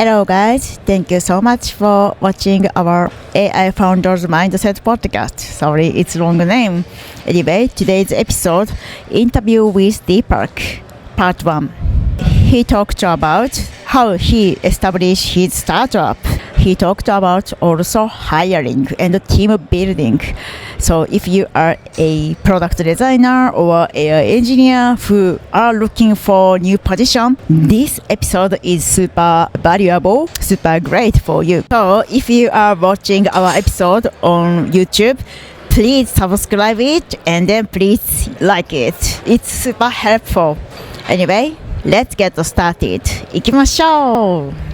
Hello guys, thank you so much for watching our AI Founders Mindset podcast. Sorry, it's wrong name. Anyway, today's episode, interview with Deepak, part 1. He talked about how he established his startup. He talked about also hiring and team building. So if you are a product designer or AI engineer who are looking for new position, this episode is super valuable, super great for you. So if you are watching our episode on YouTube, please subscribe it and then please like it. It's super helpful. Anyway, let's get started. 行きましょう。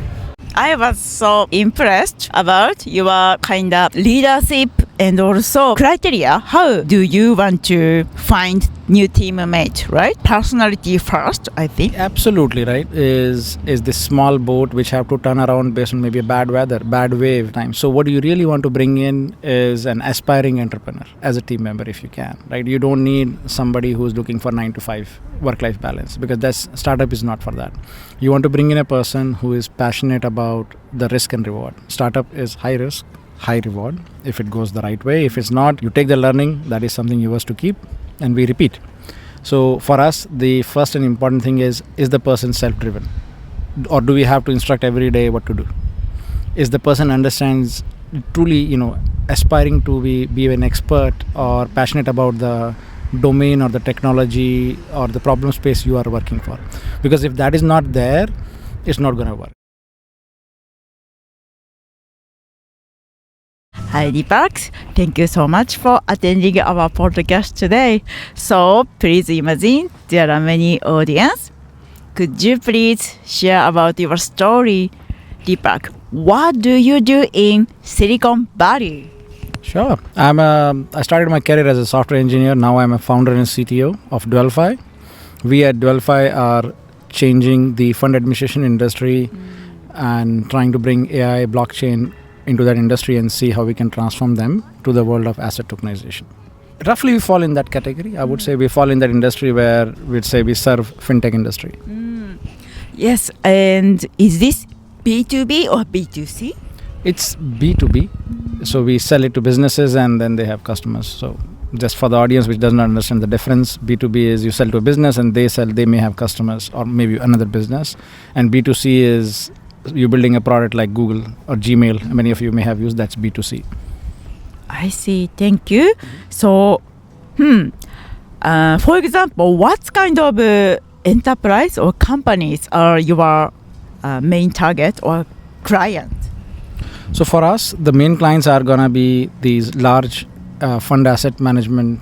I was so impressed about your kind of leadership and also criteria. How do you want to find new teammate, right? Personality first, I think. Absolutely, right? Is this small boat which have to turn around based on maybe a bad weather, bad wave time. So what you really want to bring in is an aspiring entrepreneur as a team member if you can, right? You don't need somebody who's looking for 9 to 5 work-life balance because that's startup is not for that. You want to bring in a person who is passionate about the risk and reward. Startup is high risk, high reward if it goes the right way. If it's not, you take the learning. That is something yours to keep and we repeat. So for us, the first and important thing is the person self-driven? Or do we have to instruct every day what to do? Is the person understands truly, aspiring to be an expert or passionate about the domain or the technology or the problem space you are working for? Because if that is not there, it's not going to work. Hi Deepak, thank you so much for attending our podcast today. So please imagine there are many audience. Could you please share about your story, Deepak? What do you do in Silicon Valley? Sure. I started my career as a software engineer. Now I'm a founder and CTO of DwellFi. We at DwellFi are changing the fund administration industry and trying to bring AI, blockchain into that industry and see how we can transform them to the world of asset tokenization. Roughly we fall in that category. I would say we fall in that industry where we'd say we serve fintech industry. Yes, and is this B2B or B2C? It's B2B. So we sell it to businesses and then they have customers. So just for the audience which doesn't understand the difference, B2B is you sell to a business and they may have customers or maybe another business. And B2C is you're building a product like Google or Gmail. Many of you may have used that's B2C. I see. Thank you. So, for example, what kind of enterprise or companies are your main target or client? So for us, the main clients are going to be these large fund asset management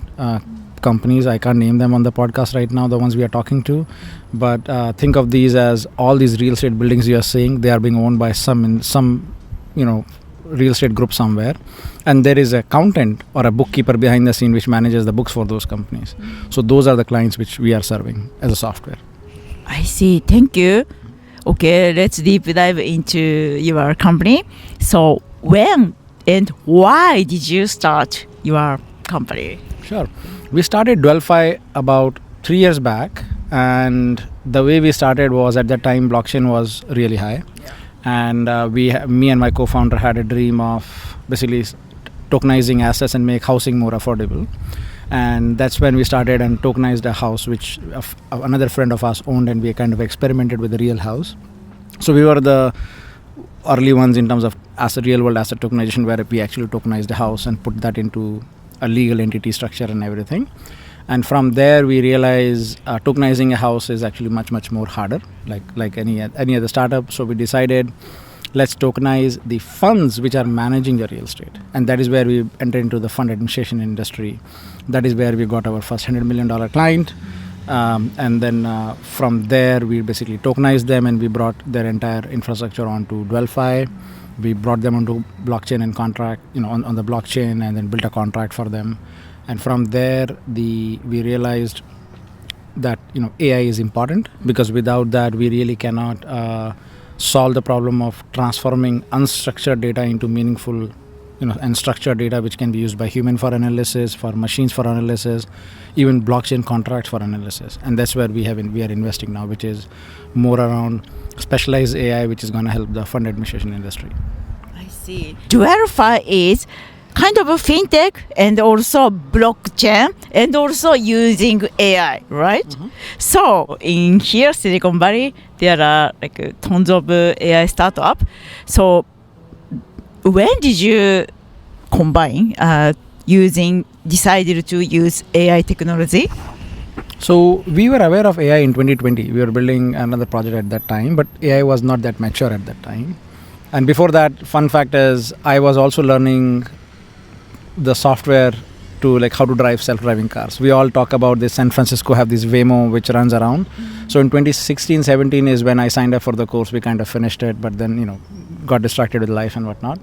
companies. I can't name them on the podcast right now, the ones we are talking to. But think of these as all these real estate buildings you are seeing, they are being owned by some real estate group somewhere. And there is an accountant or a bookkeeper behind the scene which manages the books for those companies. So those are the clients which we are serving as a software. I see. Thank you. Okay, let's deep dive into your company. So when and why did you start your company? Sure. We started DwellFi about 3 years back. And the way we started was at that time blockchain was really high. And me and my co-founder had a dream of basically tokenizing assets and make housing more affordable. And that's when we started and tokenized a house which another friend of us owned, and we kind of experimented with the real house. So we were the early ones in terms of real world asset tokenization, where we actually tokenized a house and put that into a legal entity structure and everything. And from there we realized tokenizing a house is actually much more harder, like any other startup. So we decided let's tokenize the funds which are managing the real estate, and that is where we entered into the fund administration industry. That is where we got our first $100 million client, and then from there we basically tokenized them and we brought their entire infrastructure onto DwellFi. We brought them onto blockchain and contract, on the blockchain, and then built a contract for them. And from there, we realized that AI is important, because without that we really cannot solve the problem of transforming unstructured data into meaningful and structured data which can be used by human for analysis, for machines for analysis, even blockchain contracts for analysis. And that's where we are investing now, which is more around specialized AI, which is going to help the fund administration industry. I see. DwellFi is kind of a fintech and also blockchain and also using AI, right? Mm-hmm. So in here, Silicon Valley, there are like tons of AI startup. So when did you decided to use AI technology? So we were aware of AI in 2020. We were building another project at that time, but AI was not that mature at that time. And before that, fun fact is, I was also learning the software to like how to drive self-driving cars. We all talk about this. San Francisco have this Waymo which runs around. So in 2016-17 is when I signed up for the course. We kind of finished it, but then got distracted with life and whatnot.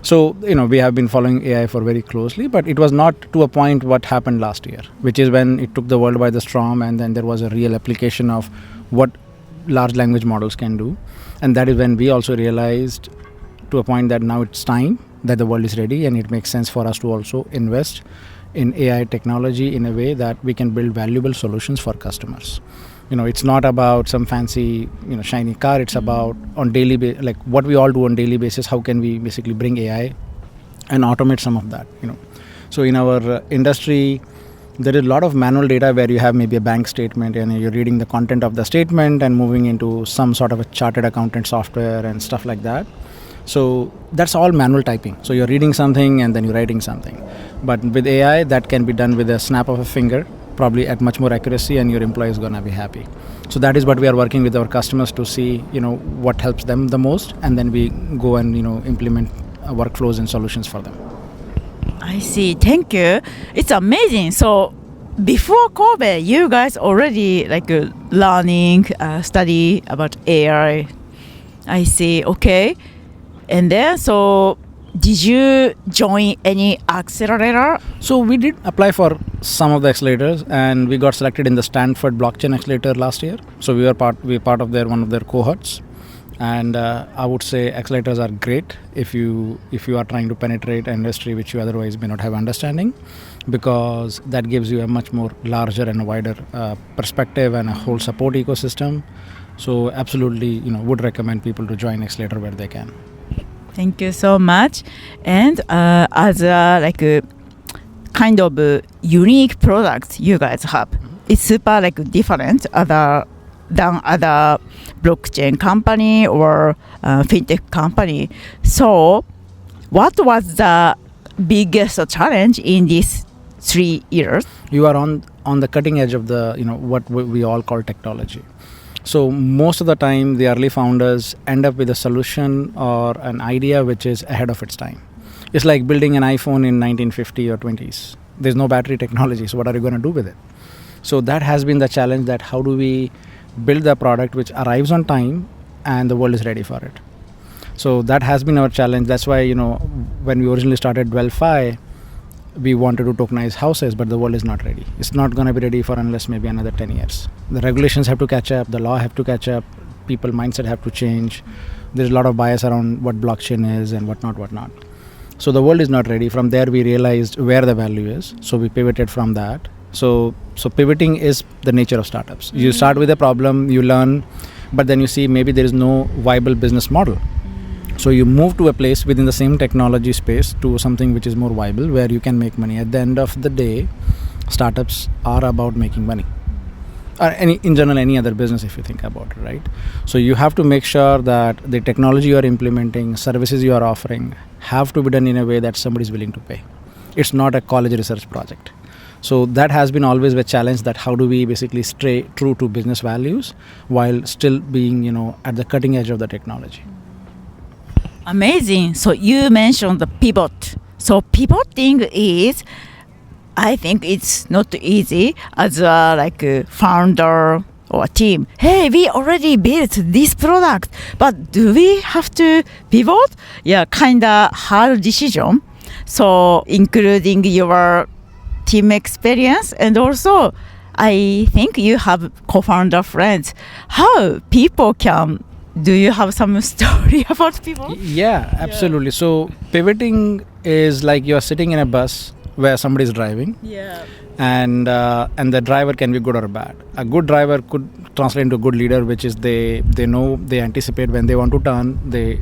So we have been following AI for very closely, but it was not to a point what happened last year, which is when it took the world by the storm, and then there was a real application of what large language models can do. And that is when we also realized to a point that now it's time that the world is ready, and it makes sense for us to also invest in AI technology in a way that we can build valuable solutions for customers. It's not about some fancy, shiny car. It's about on daily like what we all do on daily basis. How can we basically bring AI and automate some of that? So in our industry, there is a lot of manual data where you have maybe a bank statement and you're reading the content of the statement and moving into some sort of a chartered accountant software and stuff like that. So that's all manual typing. So you're reading something and then you're writing something. But with AI, that can be done with a snap of a finger, probably at much more accuracy, and your employee is going to be happy. So that is what we are working with our customers to see, what helps them the most, and then we go and, implement workflows and solutions for them. I see. Thank you. It's amazing. So before COVID, you guys already learning, study about AI. I see. Okay. And then, so did you join any accelerator? So we did apply for some of the accelerators, and we got selected in the Stanford Blockchain Accelerator last year. So we were part of one of their cohorts. And I would say accelerators are great if you are trying to penetrate an industry which you otherwise may not have understanding, because that gives you a much more larger and a wider perspective and a whole support ecosystem. So absolutely, would recommend people to join accelerator where they can. Thank you so much. And as a kind of unique product you guys have, it's super different than other blockchain company or fintech company. So what was the biggest challenge in these 3 years? You are on the cutting edge of the what we all call technology. So most of the time, the early founders end up with a solution or an idea which is ahead of its time. It's like building an iPhone in 1950 or 20s. There's no battery technology, so what are you going to do with it? So that has been the challenge, that how do we build the product which arrives on time and the world is ready for it. So that has been our challenge. That's why, when we originally started DwellFi, we wanted to tokenize houses, but the world is not ready. It's not going to be ready for unless maybe another 10 years. The regulations have to catch up, the law have to catch up, people mindset have to change. There's a lot of bias around what blockchain is and whatnot. So the world is not ready. From there, we realized where the value is. So we pivoted from that. So pivoting is the nature of startups. You start with a problem, you learn, but then you see maybe there is no viable business model. So you move to a place within the same technology space to something which is more viable, where you can make money. At the end of the day, startups are about making money. Or in general, any other business, if you think about it, right? So you have to make sure that the technology you are implementing, services you are offering, have to be done in a way that somebody is willing to pay. It's not a college research project. So that has been always a challenge, that how do we basically stay true to business values while still being, at the cutting edge of the technology. Amazing. So you mentioned the pivot. So pivoting is, I think it's not easy as a founder or a team. Hey, we already built this product, but do we have to pivot? Yeah, kind of hard decision. So including your team experience, and also I think you have co-founder friends. How people can do you have some story about people? Yeah, absolutely. So pivoting is like you're sitting in a bus where somebody is driving, and the driver can be good or bad. A good driver could translate into a good leader, which is they know, they anticipate when they want to turn, they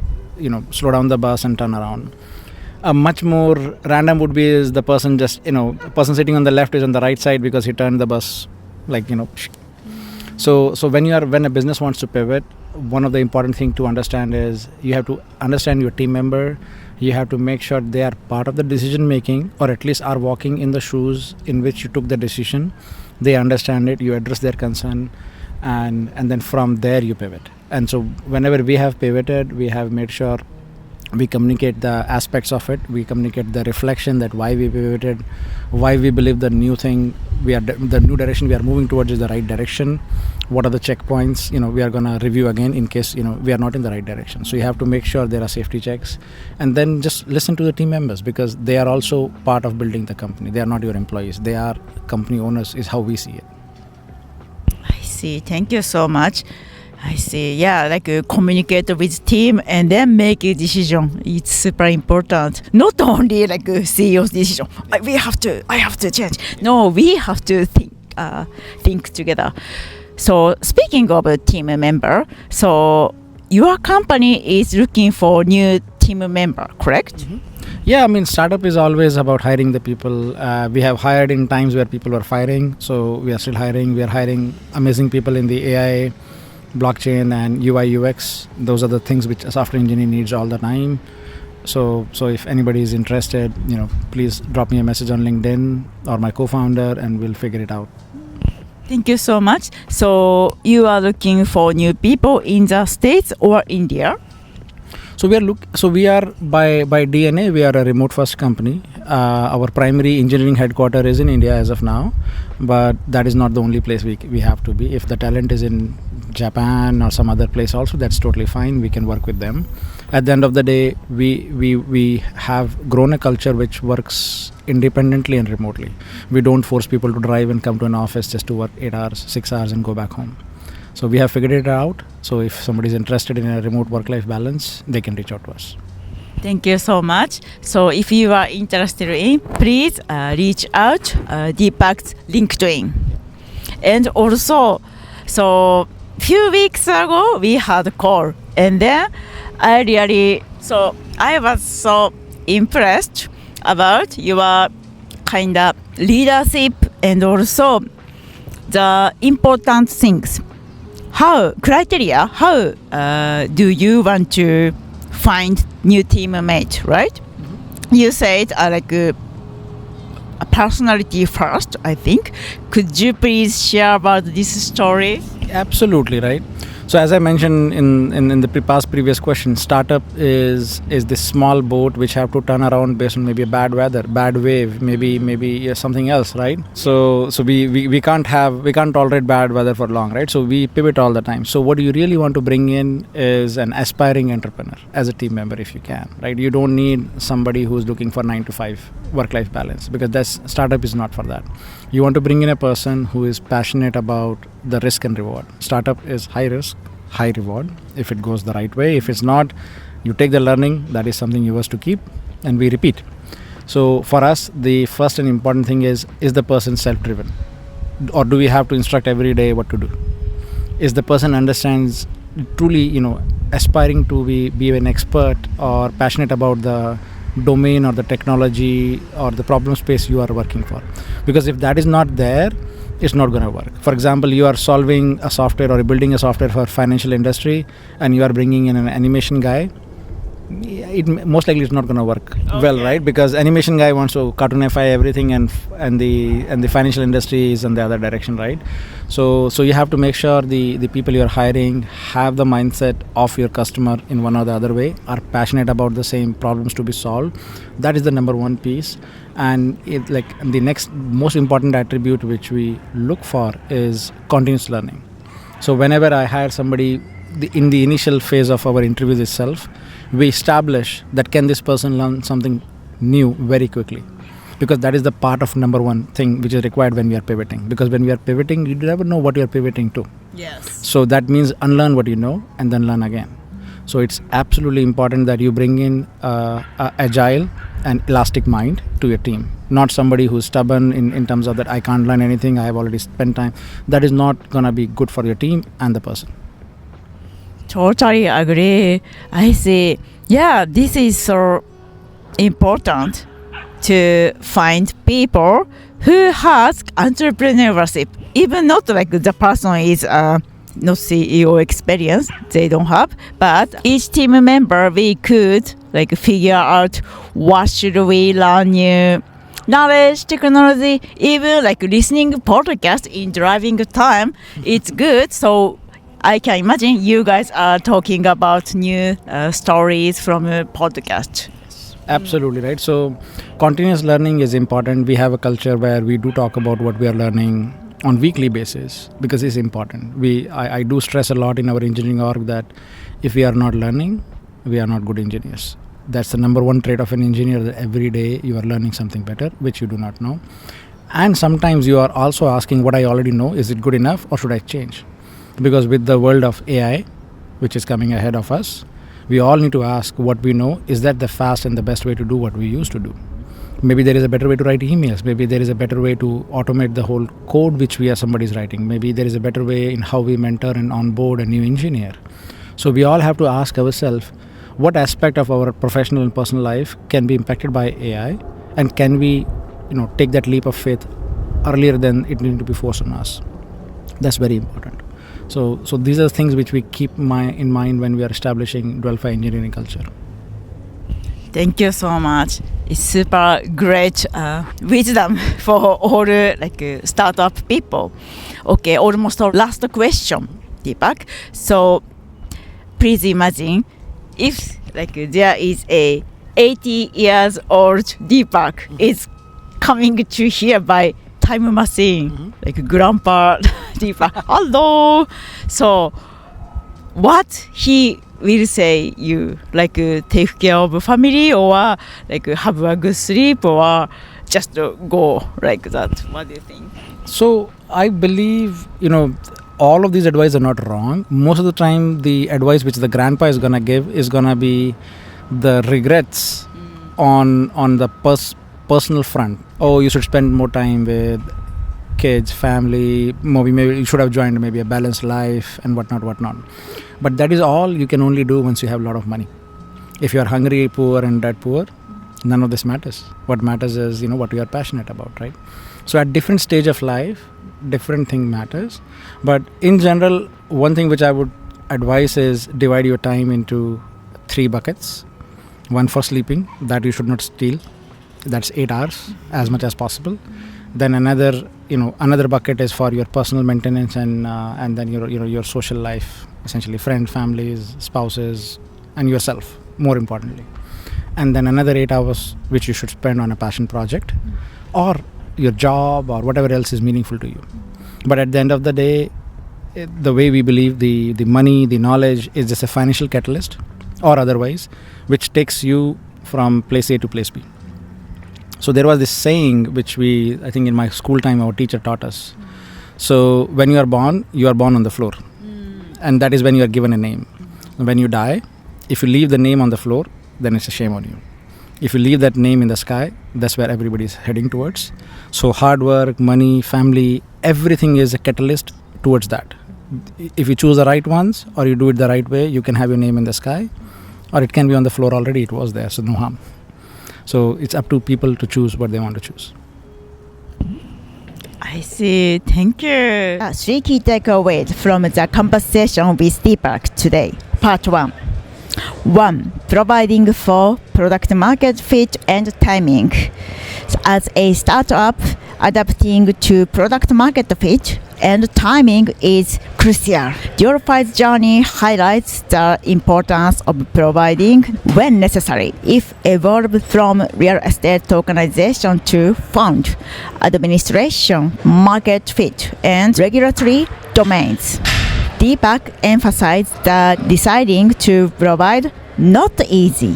slow down the bus and turn around. A much more random would be is the person person sitting on the left is on the right side because he turned the bus So when a business wants to pivot, one of the important thing to understand is you have to understand your team member. You have to make sure they are part of the decision making, or at least are walking in the shoes in which you took the decision. They understand it, you address their concern, and then from there you pivot. And so whenever we have pivoted, we have made sure we communicate the aspects of it. We communicate the reflection, that why we pivoted, why we believe the new thing the new direction we are moving towards is the right direction. What are the checkpoints we are going to review again in case we are not in the right direction. So you have to make sure there are safety checks, and then just listen to the team members, because they are also part of building the company. They are not your employees, they are company owners, is how we see it. I see. Thank you so much. I see. Yeah, communicate with team and then make a decision. It's super important. Not only CEO's decision. I have to change. No, we have to think together. So speaking of a team member, so your company is looking for new team member, correct? Mm-hmm. Yeah, startup is always about hiring the people. We have hired in times where people were firing, so we are still hiring. We are hiring amazing people in the AI, blockchain, and UI UX. Those are the things which a software engineer needs all the time. So if anybody is interested, please drop me a message on LinkedIn or my co-founder, and we'll figure it out. Thank you so much. So you are looking for new people in the States or India? So we are by DNA, we are a remote first company. Our primary engineering headquarters is in India as of now, but that is not the only place we have to be. If the talent is in Japan or some other place also, that's totally fine. We can work with them. At the end of the day, we have grown a culture which works independently and remotely. We don't force people to drive and come to an office just to work 8 hours, 6 hours and go back home. So we have figured it out. So if somebody is interested in a remote work-life balance, they can reach out to us. Thank you so much. So if you are interested in, please reach out Deepak's LinkedIn. And also, so few weeks ago we had a call, and then I was so impressed about your kind of leadership and also the important things. How do you want to find new teammate, right? Mm-hmm. You said a personality first, I think. Could you please share about this story? Absolutely, right. So as I mentioned in the past previous question, startup is this small boat which have to turn around based on maybe a bad weather, bad wave, maybe something else, right? So we can't tolerate bad weather for long, right? So we pivot all the time. So what you really want to bring in is an aspiring entrepreneur as a team member if you can, right? You don't need somebody who's looking for 9 to 5 work-life balance, because startup is not for that. You want to bring in a person who is passionate about the risk and reward. Startup is high risk, high reward if it goes the right way. If it's not, you take the learning. That is something yours to keep, and we repeat. So for us, the first and important thing is the person self-driven, or do we have to instruct every day what to do? Is the person understands truly, aspiring to be an expert or passionate about the domain or the technology or the problem space you are working for? Because if that is not there, it's not going to work. For example, you are solving a software or building a software for financial industry, and you are bringing in an animation guy, it most likely is not going to work well, right? Because animation guy wants to cartoonify everything, and the financial industry is in the other direction, right? So you have to make sure the people you are hiring have the mindset of your customer in one or the other way, are passionate about the same problems to be solved. That is the number one piece. And the next most important attribute which we look for is continuous learning. So whenever I hire somebody, in the initial phase of our interviews itself, we establish that can this person learn something new very quickly. because that is the part of number one thing which is required when we are pivoting. Because when we are pivoting, you never know what you are pivoting to. Yes. So that means unlearn what you know and then learn again. So it's absolutely important that you bring in a agile and elastic mind to your team. Not somebody who's stubborn in terms of that I can't learn anything, I have already spent time. That is not going to be good for your team and the person. Totally agree. I see. Yeah, this is so important to find people who has entrepreneurship. Even not like the person is not CEO experience, they don't have, but each team member we could like figure out what should we learn new knowledge, technology, even like listening podcast in driving time. It's good. So I can imagine you guys are talking about new stories from a podcast. Absolutely right. So continuous learning is important. We have a culture where we do talk about what we are learning on weekly basis because it's important. I do stress a lot in our engineering org that if we are not learning, we are not good engineers. That's the number one trait of an engineer, that every day you are learning something better which you do not know. And sometimes you are also asking what I already know, is it good enough or should I change? Because with the world of AI which is coming ahead of us, we all need to ask what we know, is that the fast and the best way to do what we used to do? Maybe there is a better way to write emails. Maybe there is a better way to automate the whole code which somebody's writing. Maybe there is a better way in how we mentor and onboard a new engineer. So we all have to ask ourselves, what aspect of our professional and personal life can be impacted by AI, and can we, take that leap of faith earlier than it needs to be forced on us? That's very important. So these are things which we keep in mind when we are establishing DwellFi engineering culture. Thank you so much. It's super great wisdom for all startup people. Okay, almost our last question, Deepak. So please imagine if there is a 80 years old Deepak is coming to here by time machine, like grandpa Deepak. Hello. So what he will say you take care of family, or have a good sleep, or just go like that? What do you think? So I believe all of these advice are not wrong. Most of the time the advice which the grandpa is gonna give is gonna be the regrets on the personal front. Oh, you should spend more time with kids, family, maybe you should have joined maybe a balanced life and whatnot. But that is all you can only do once you have a lot of money. If you are hungry, poor and dead poor, none of this matters. What matters is what you are passionate about, right? So at different stage of life, different thing matters. But in general, one thing which I would advise is divide your time into 3 buckets. One for sleeping, that you should not steal. That's 8 hours as much as possible. Then another bucket is for your personal maintenance and then your social life, essentially friends, families, spouses, and yourself, more importantly. And then another 8 hours which you should spend on a passion project or your job or whatever else is meaningful to you. But at the end of the day, the way we believe the money, the knowledge is just a financial catalyst or otherwise, which takes you from place A to place B. So there was this saying which I think in my school time our teacher taught us. So when you are born on the floor. And that is when you are given a name. When you die, if you leave the name on the floor, then it's a shame on you. If you leave that name in the sky, that's where everybody is heading towards. So hard work, money, family, everything is a catalyst towards that. If you choose the right ones or you do it the right way, you can have your name in the sky, or it can be on the floor already, it was there, so no harm. So it's up to people to choose what they want to choose. I see. Thank you. 3 key takeaways from the conversation with Deepak today. Part 1. 1. Providing for product market fit and timing. As a startup, adapting to product market fit and timing is crucial. DwellFi's journey highlights the importance of providing when necessary. If evolved from real estate tokenization to fund administration, market fit, and regulatory domains. Deepak emphasized that deciding to provide not easy.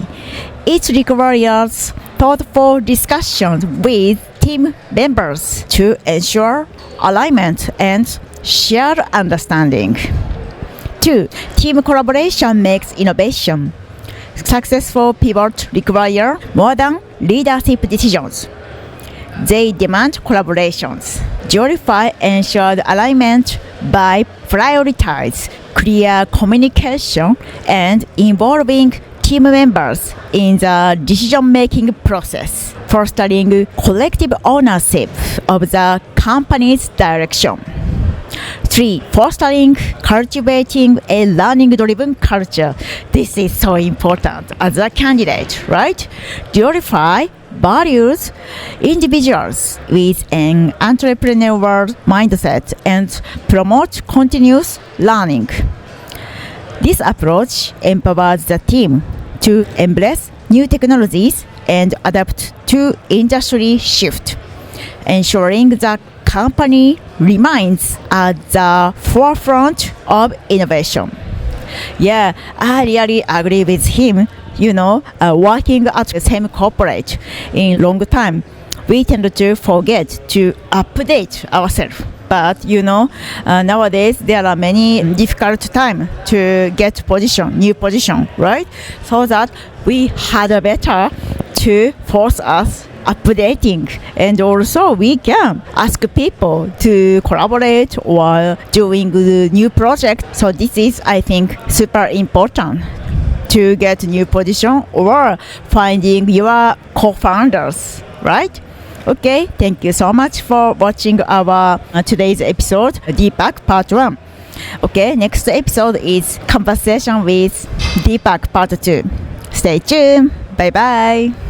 It requires thoughtful discussions with team members to ensure alignment and shared understanding. 2. Team collaboration makes innovation. Successful pivots require more than leadership decisions. They demand collaborations. DwellFi ensured alignment by prioritizing clear communication and involving team members in the decision-making process, fostering collective ownership of the company's direction. 3. Cultivating a learning-driven culture. This is so important as a candidate, right? DwellFi values individuals with an entrepreneurial mindset and promotes continuous learning. This approach empowers the team to embrace new technologies and adapt to industry shift, ensuring the company remains at the forefront of innovation. Yeah, I really agree with him. Working at the same corporate in long time, we tend to forget to update ourselves. But nowadays there are many difficult time to get new position, right? So that we had a better to force us updating, and also we can ask people to collaborate or doing the new project. So this is, I think, super important to get new position or finding your co-founders, right? Okay, thank you so much for watching our today's episode, Deepak Part 1. Okay, next episode is conversation with Deepak Part 2. Stay tuned. Bye bye.